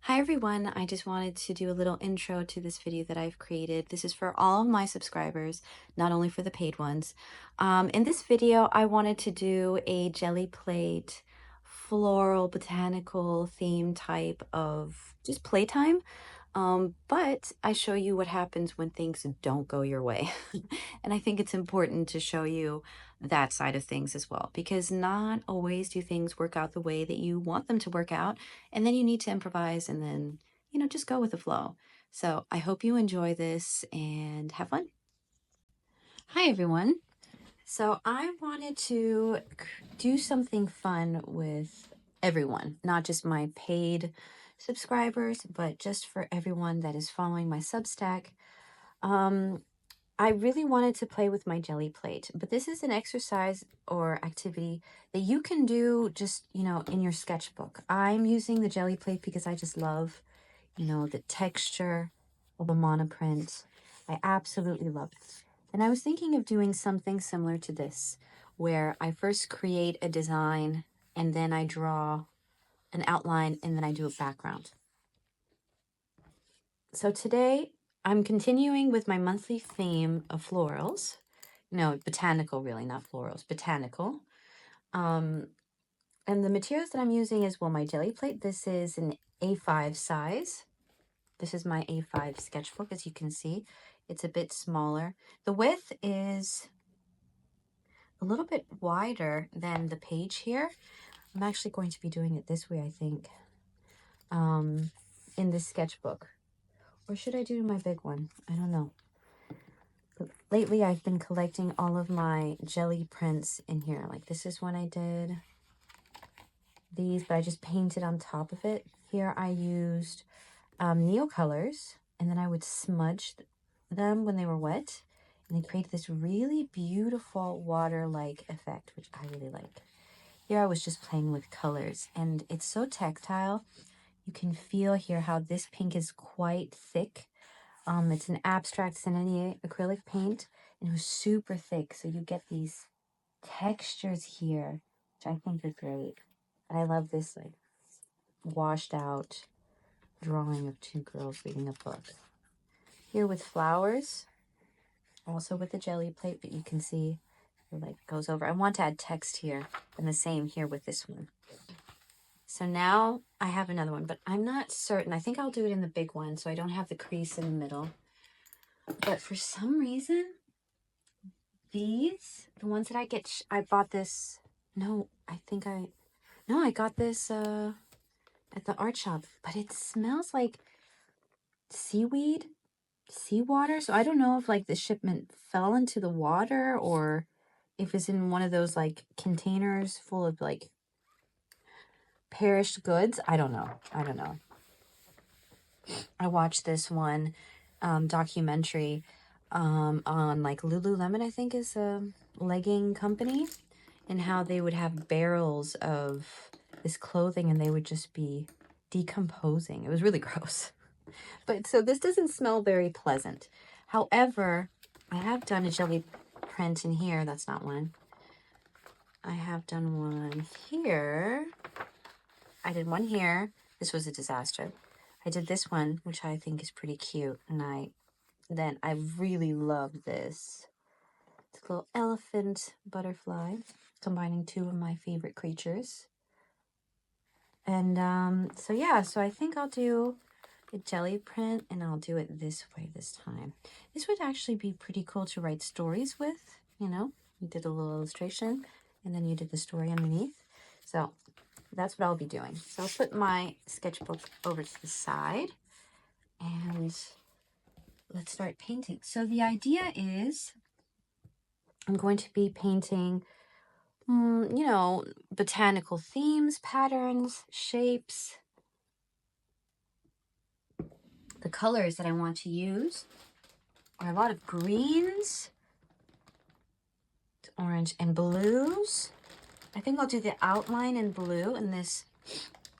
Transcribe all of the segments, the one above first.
Hi everyone, I just wanted to do a little intro to this video that I've created. This is for all of my subscribers, not only for the paid ones. In this video, I wanted to do a jelly plate, floral, botanical theme type of just playtime. But I show you what happens when things don't go your way. And I think it's important to show you that side of things as well, because not always do things work out the way that you want them to work out. And then you need to improvise and then, just go with the flow. So I hope you enjoy this and have fun. Hi, everyone. So I wanted to do something fun with everyone, not just my paid subscribers, but just for everyone that is following my Substack. I really wanted to play with my jelly plate, but this is an exercise or activity that you can do just, in your sketchbook. I'm using the jelly plate because I just love, the texture of a monoprint. I absolutely love it. And I was thinking of doing something similar to this, where I first create a design and then I draw an outline and then I do a background. So today I'm continuing with my monthly theme of florals. No, botanical, really, not florals, botanical. And the materials that I'm using is, well, my jelly plate. This is an A5 size. This is my A5 sketchbook, as you can see. It's a bit smaller. The width is a little bit wider than the page here. I'm actually going to be doing it this way, I think, in this sketchbook. Or should I do my big one? I don't know. Lately, I've been collecting all of my jelly prints in here. Like this is one I did. These, but I just painted on top of it. Here I used Neocolors, and then I would smudge them when they were wet. And they created this really beautiful water-like effect, which I really like. Here I was just playing with colors, and it's so tactile. You can feel here how this pink is quite thick. It's an abstract Sennelier acrylic paint, and it was super thick, so you get these textures here, which I think are great. And I love this like washed out drawing of two girls reading a book. Here with flowers, also with the jelly plate, but you can see it like goes over. I want to add text here, and the same here with this one. So now I have another one, but I'm not certain. I think I'll do it in the big one so I don't have the crease in the middle. But for some reason, these, the ones that I bought this, I got this at the art shop, but it smells like seaweed, seawater. So I don't know if like the shipment fell into the water or if it's in one of those like containers full of like perished goods. I don't know. I watched this one documentary on like Lululemon, I think is a legging company, and how they would have barrels of this clothing and they would just be decomposing. It was really gross. But so this doesn't smell very pleasant. However, I have done a jelly print in here. That's not one. I have done one here. I did one here. This was a disaster. I did this one, which I think is pretty cute. And I really love this. It's a little elephant butterfly, combining two of my favorite creatures. And so I think I'll do a jelly print, and I'll do it this way this time. This would actually be pretty cool to write stories with, you did a little illustration, and then you did the story underneath. So that's what I'll be doing. So I'll put my sketchbook over to the side, and let's start painting. So the idea is I'm going to be painting botanical themes, patterns, shapes. The colors that I want to use are a lot of greens, orange, and blues. I think I'll do the outline in blue in this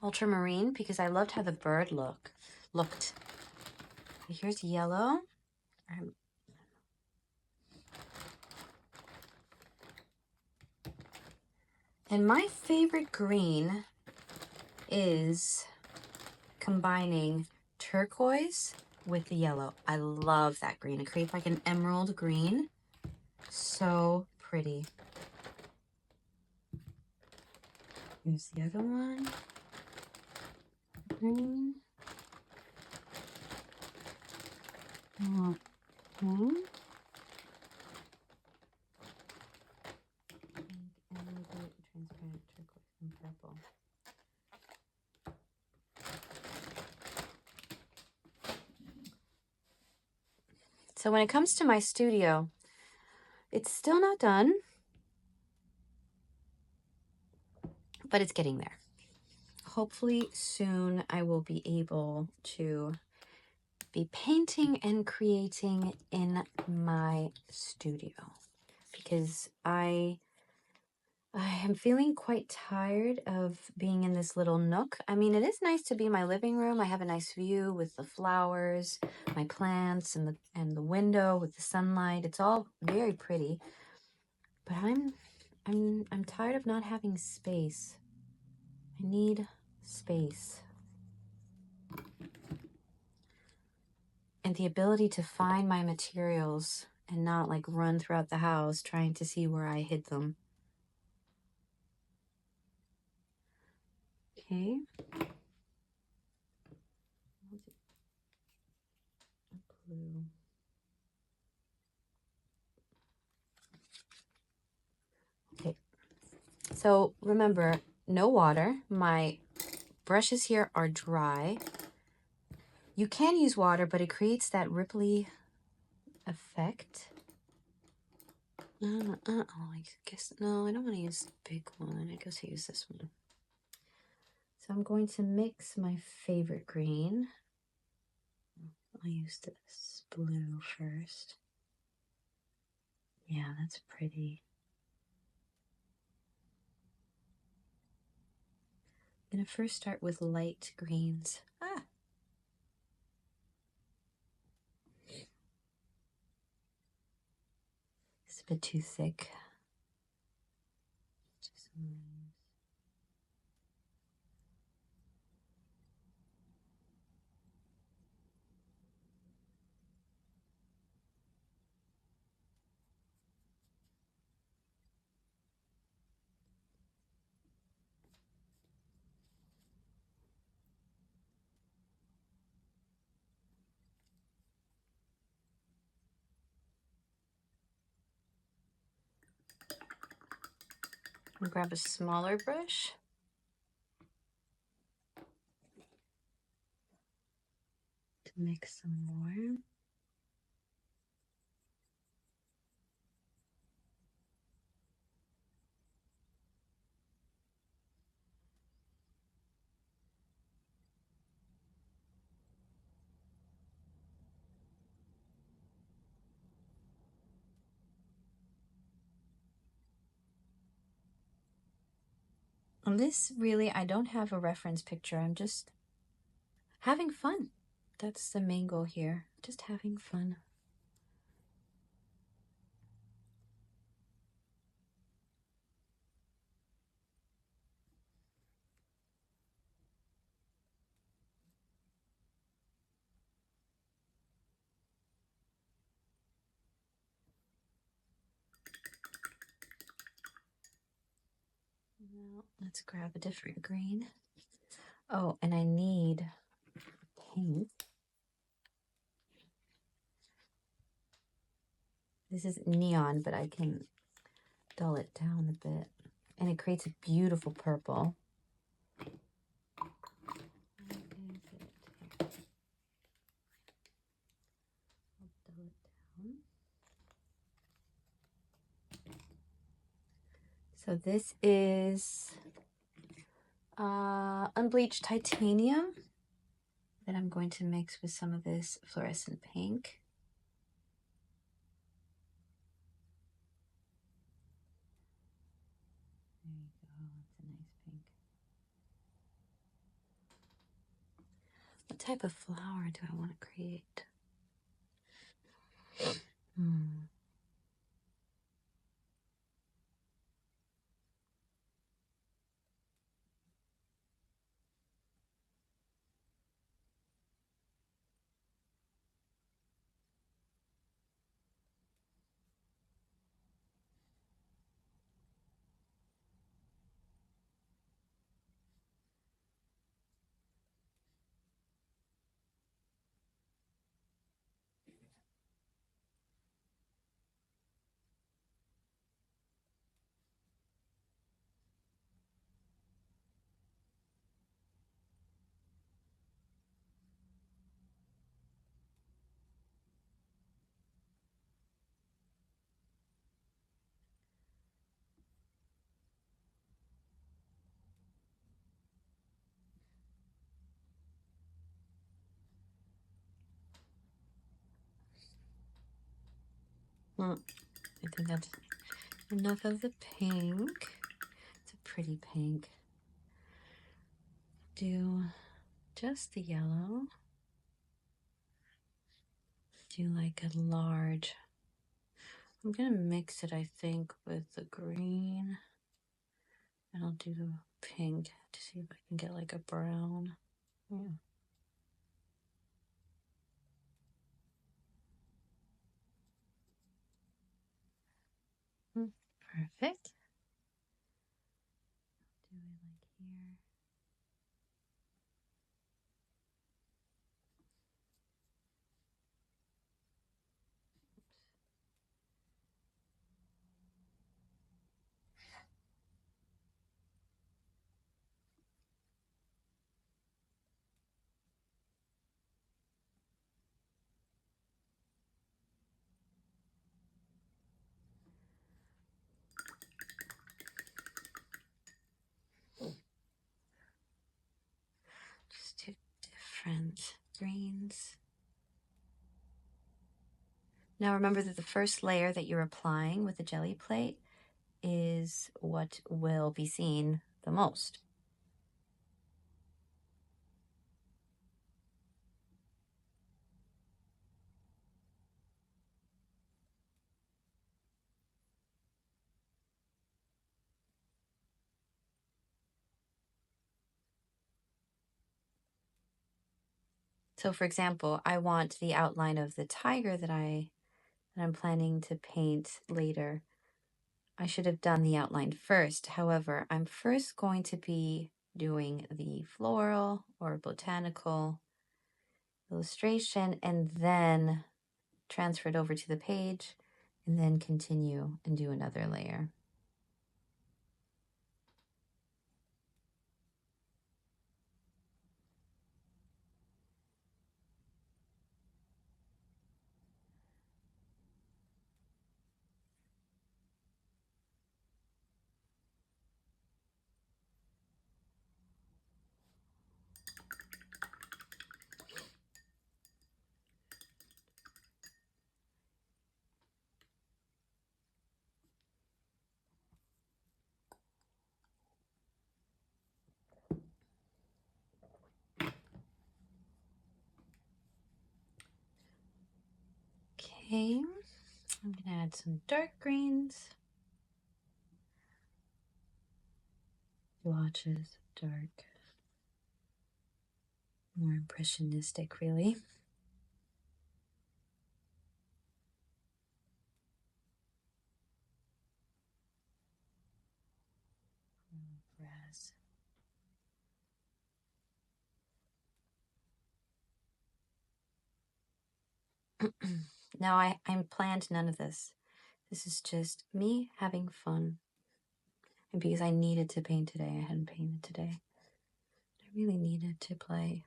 ultramarine because I loved how the bird looked. Here's yellow. And my favorite green is combining turquoise with the yellow. I love that green. It creates like an emerald green. So pretty. Here's the other one. Green. Okay. Emerald, transparent turquoise and purple. So when it comes to my studio, it's still not done, but it's getting there. Hopefully soon I will be able to be painting and creating in my studio, because I am feeling quite tired of being in this little nook. I mean, it is nice to be in my living room. I have a nice view with the flowers, my plants, and the window with the sunlight. It's all very pretty. But I'm tired of not having space. I need space. And the ability to find my materials and not like run throughout the house trying to see where I hid them. Okay. Blue. Okay. So remember, no water. My brushes here are dry. You can use water, but it creates that ripply effect. Oh, I guess, no, I don't want to use the big one. I guess I use this one. So I'm going to mix my favorite green. I'll use this blue first. Yeah, that's pretty. I'm going to first start with light greens. It's a bit too thick. I'll grab a smaller brush. To mix some more. On this, really, I don't have a reference picture. I'm just having fun. That's the main goal here. Just having fun. Now, let's grab a different green. Oh, and I need pink. This is neon, but I can dull it down a bit. And it creates a beautiful purple. So this is unbleached titanium that I'm going to mix with some of this fluorescent pink. There you go, that's a nice pink. What type of flower do I want to create? Well, I think that's enough of the pink. It's a pretty pink. Do just the yellow. Do like a large. I'm gonna mix it, I think, with the green. And I'll do the pink to see if I can get like a brown. Yeah. Perfect. Do it like here. Just do different greens. Now remember that the first layer that you're applying with the jelly plate is what will be seen the most. So for example, I want the outline of the tiger that I'm planning to paint later. I should have done the outline first. However, I'm first going to be doing the floral or botanical illustration and then transfer it over to the page and then continue and do another layer. Okay, I'm gonna add some dark greens. Blotches of dark. More impressionistic, really. Grass. Now I planned none of this. This is just me having fun. And because I needed to paint today, I hadn't painted today. I really needed to play.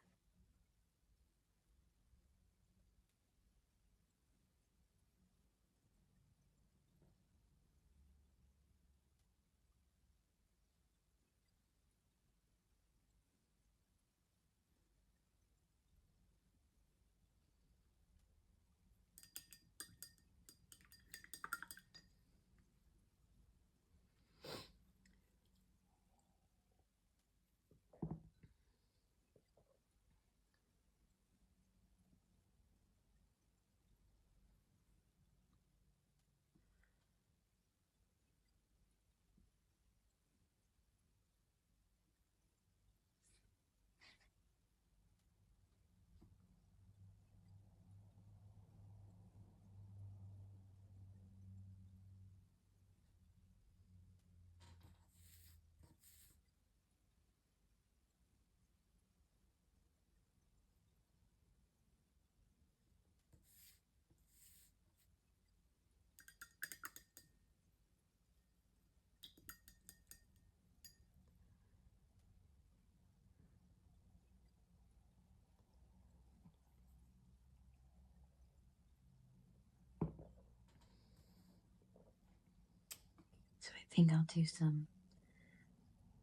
So I think I'll do some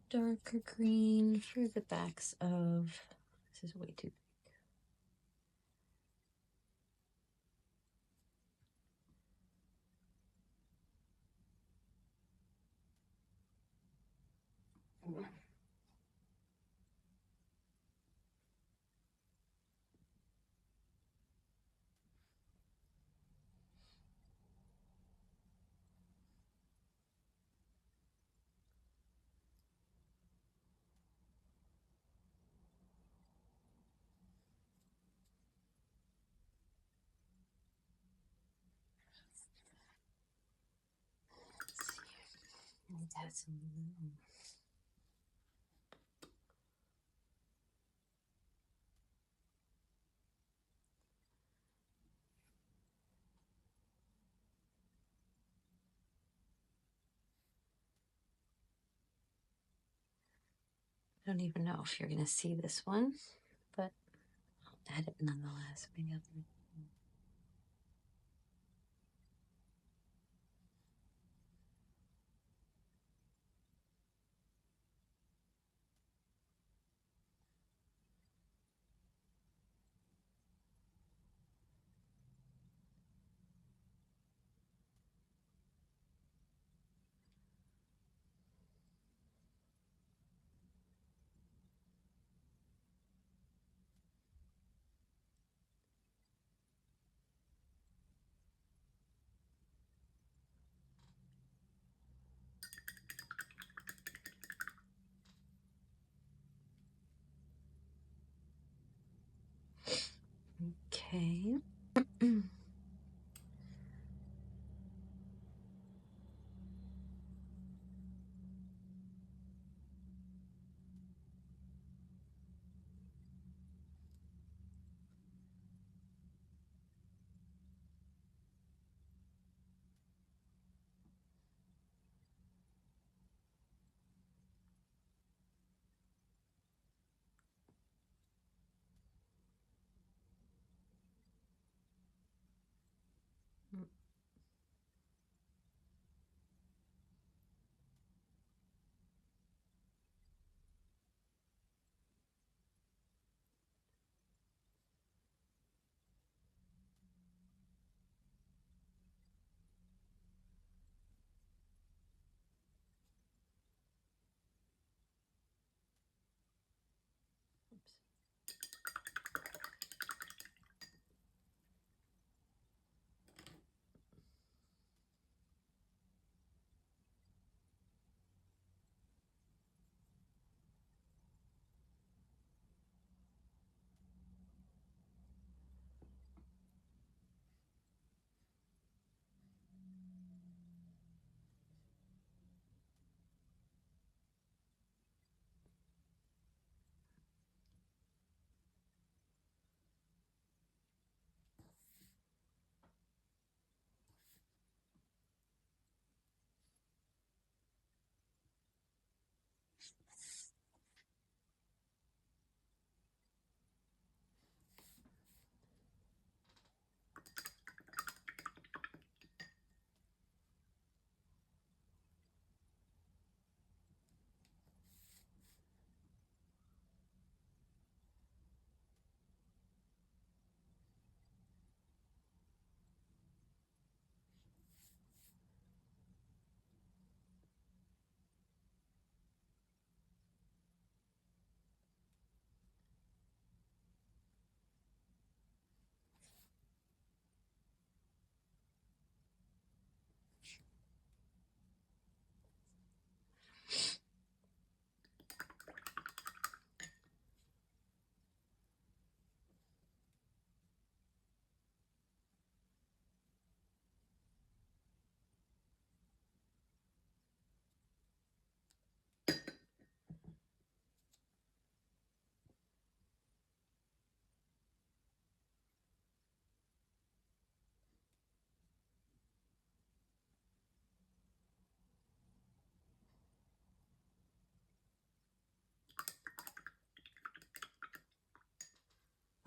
darker green for the backs of, this is way too big. Add some lemon. I don't even know if you're going to see this one, but I'll add it nonetheless. Maybe I'll do it. Okay.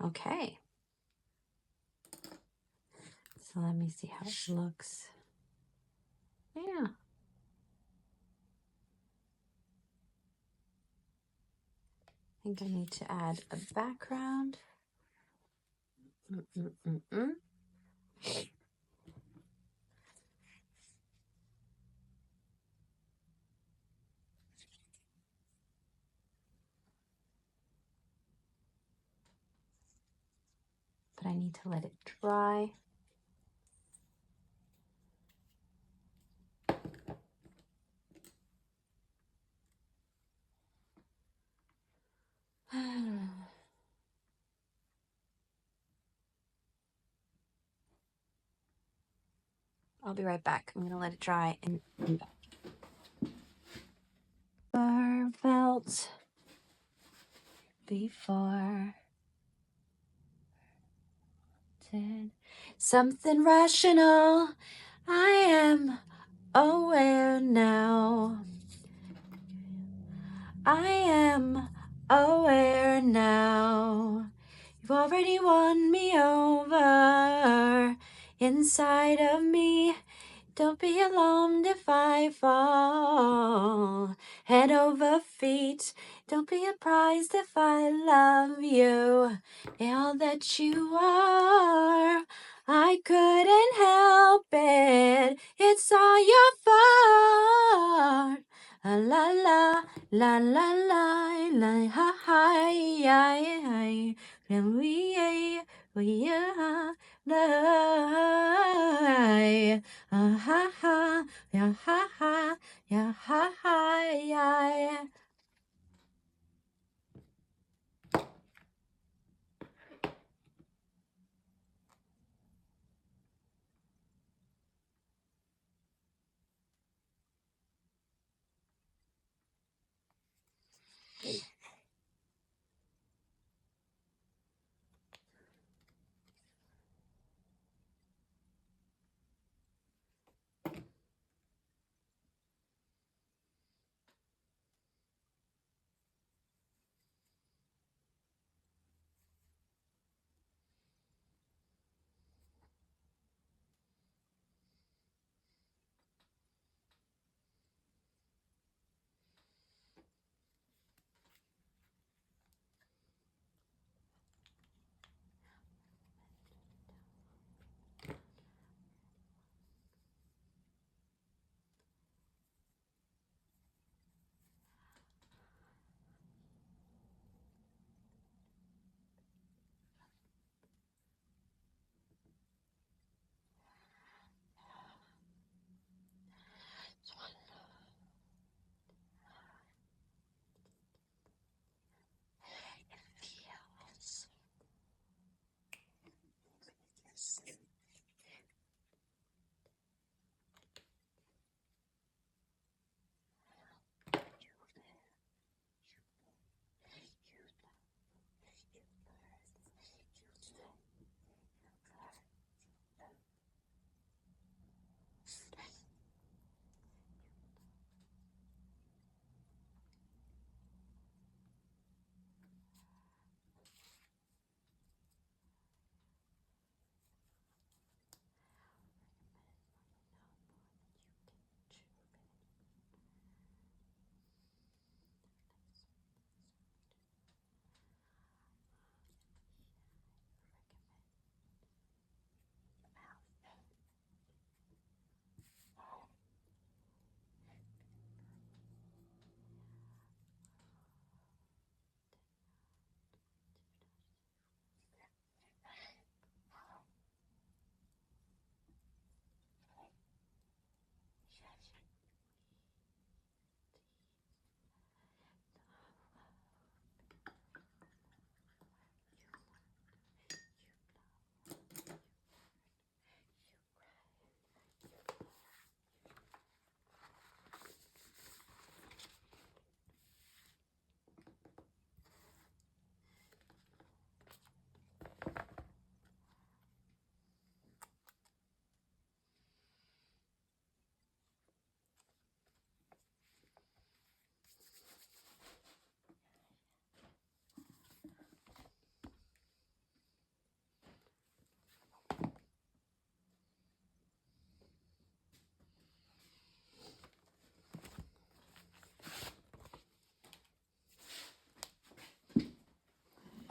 Okay. So let me see how it looks. Yeah. I think I need to add a background. But I need to let it dry. I'll be right back. I'm gonna let it dry and be back. never felt before. Something rational, I am aware now. I am aware now. You've already won me over inside of me. Don't be alarmed if I fall head over feet. Don't be surprised if I love you, all that you are. I couldn't help it. It's all your fault. La la la la la la ha ha ya. Can we are lie? Ah ha ha ya ha ha ya ha ha ya.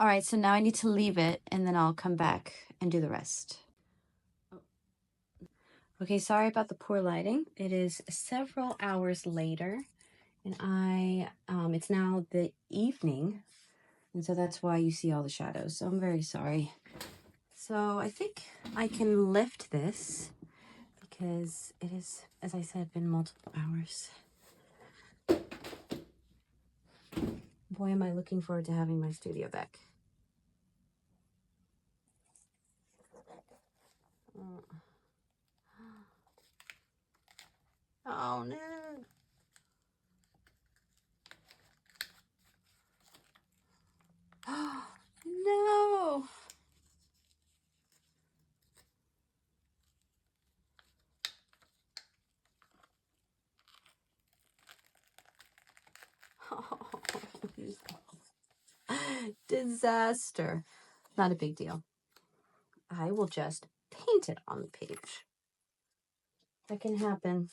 All right, so now I need to leave it and then I'll come back and do the rest. Okay, sorry about the poor lighting. It is several hours later and it's now the evening, and so that's why you see all the shadows. So I'm very sorry. So I think I can lift this because it is, as I said, been multiple hours. Boy, am I looking forward to having my studio back. Oh no. No. Disaster. Not a big deal. I will just paint it on the page. That can happen.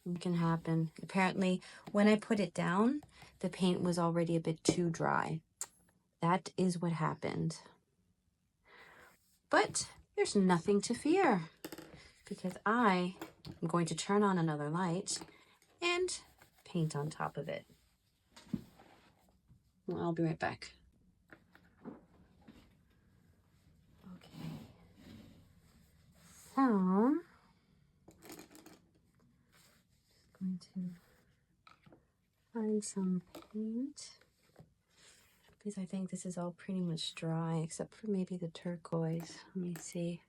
It can happen. Apparently, when I put it down, the paint was already a bit too dry. That is what happened. But there's nothing to fear because I am going to turn on another light and paint on top of it. Well, I'll be right back. Okay. So, I'm going to find some paint because I think this is all pretty much dry except for maybe the turquoise. Let me see.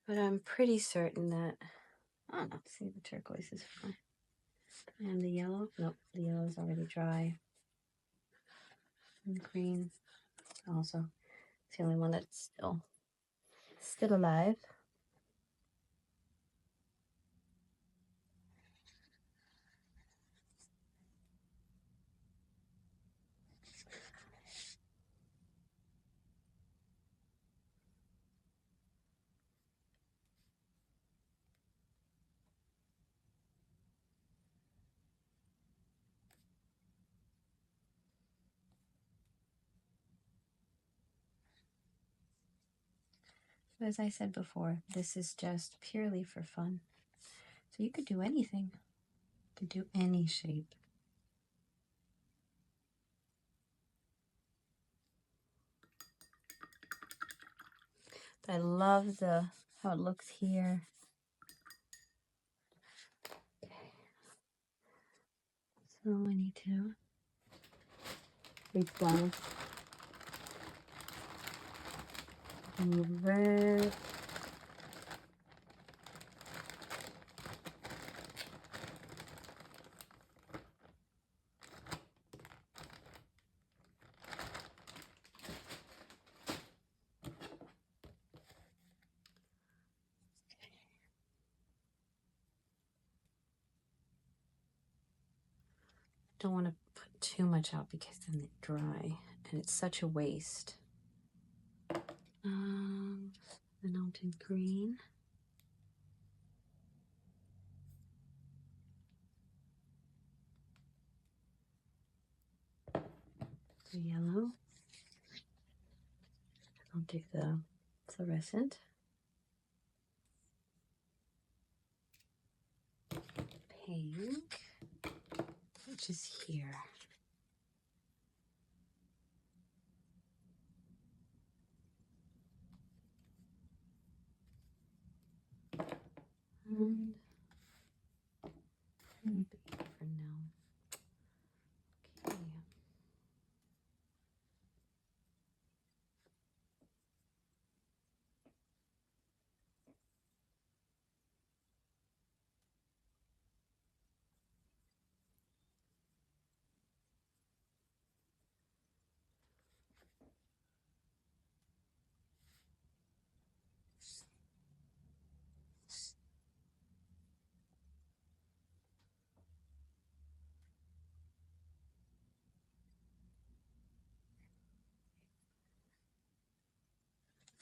But I'm pretty certain that, I don't know, see, the turquoise is fine. And the yellow, nope, the yellow is already dry. And the green also, it's the only one that's still alive. As I said before, this is just purely for fun. So you could do anything. You could do any shape. But I love how it looks here. Okay. So I need to replenish and red. Don't want to put too much out because then they dry and it's such a waste. The mountain green. The yellow. I'll do the fluorescent. Pink, which is here. And big for now. Okay.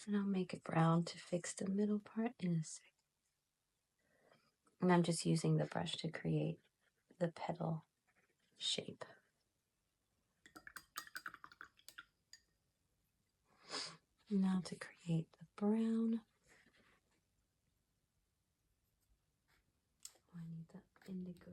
And I'll make it brown to fix the middle part in a sec. And I'm just using the brush to create the petal shape. Now to create the brown. Oh, I need the indigo.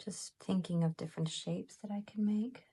Just thinking of different shapes that I can make.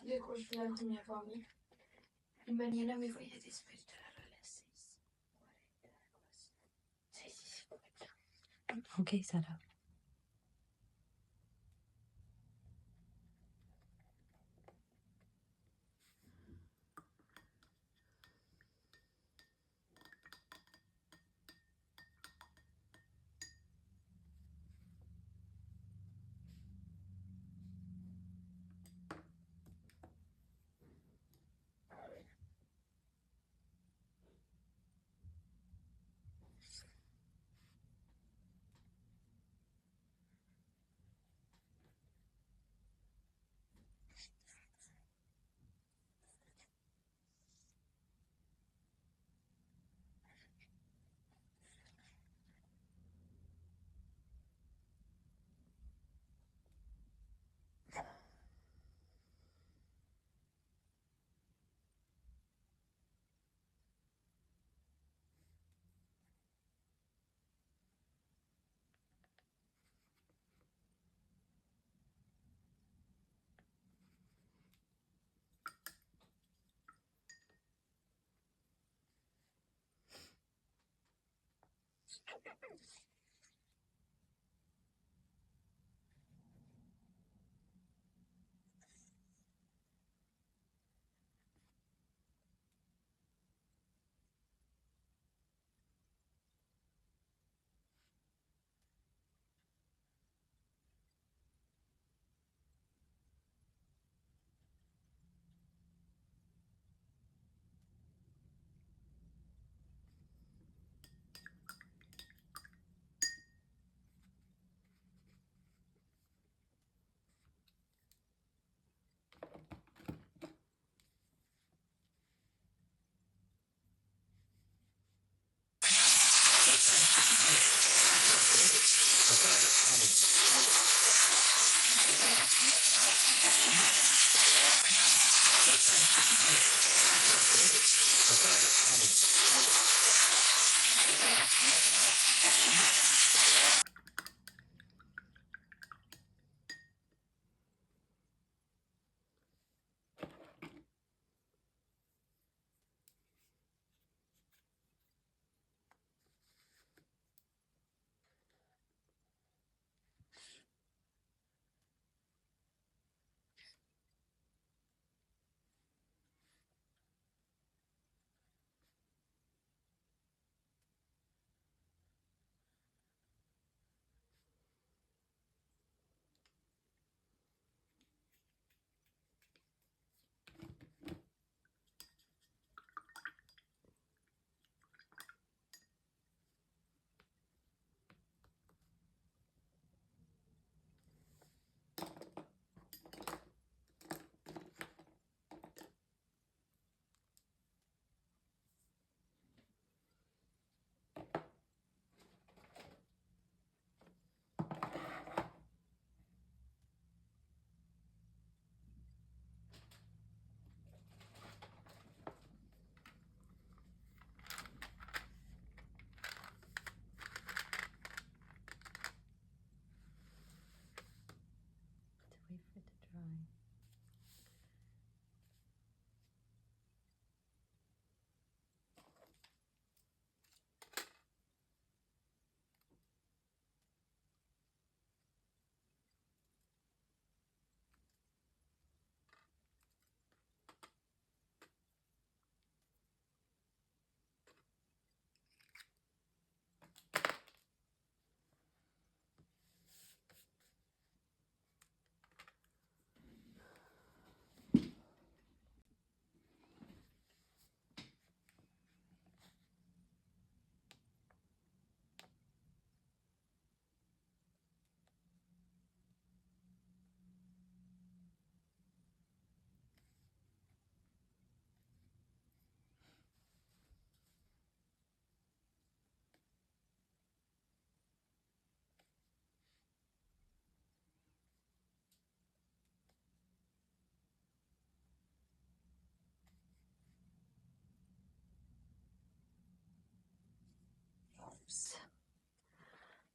De acuerdo a la comida familia. Y mañana me voy a despertar a las 6:40. Okay, Sarah.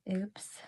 Oops.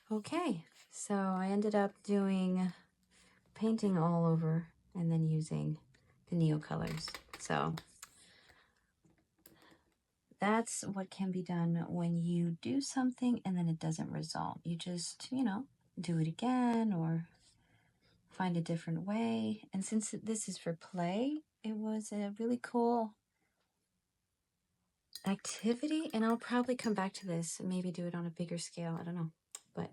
Okay, so I ended up doing painting all over and then using the Neo colors. So that's what can be done when you do something and then it doesn't result. You just, do it again or find a different way. And since this is for play, it was a really cool activity, and I'll probably come back to this and maybe do it on a bigger scale. I don't know, but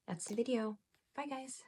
that's the video. Bye guys.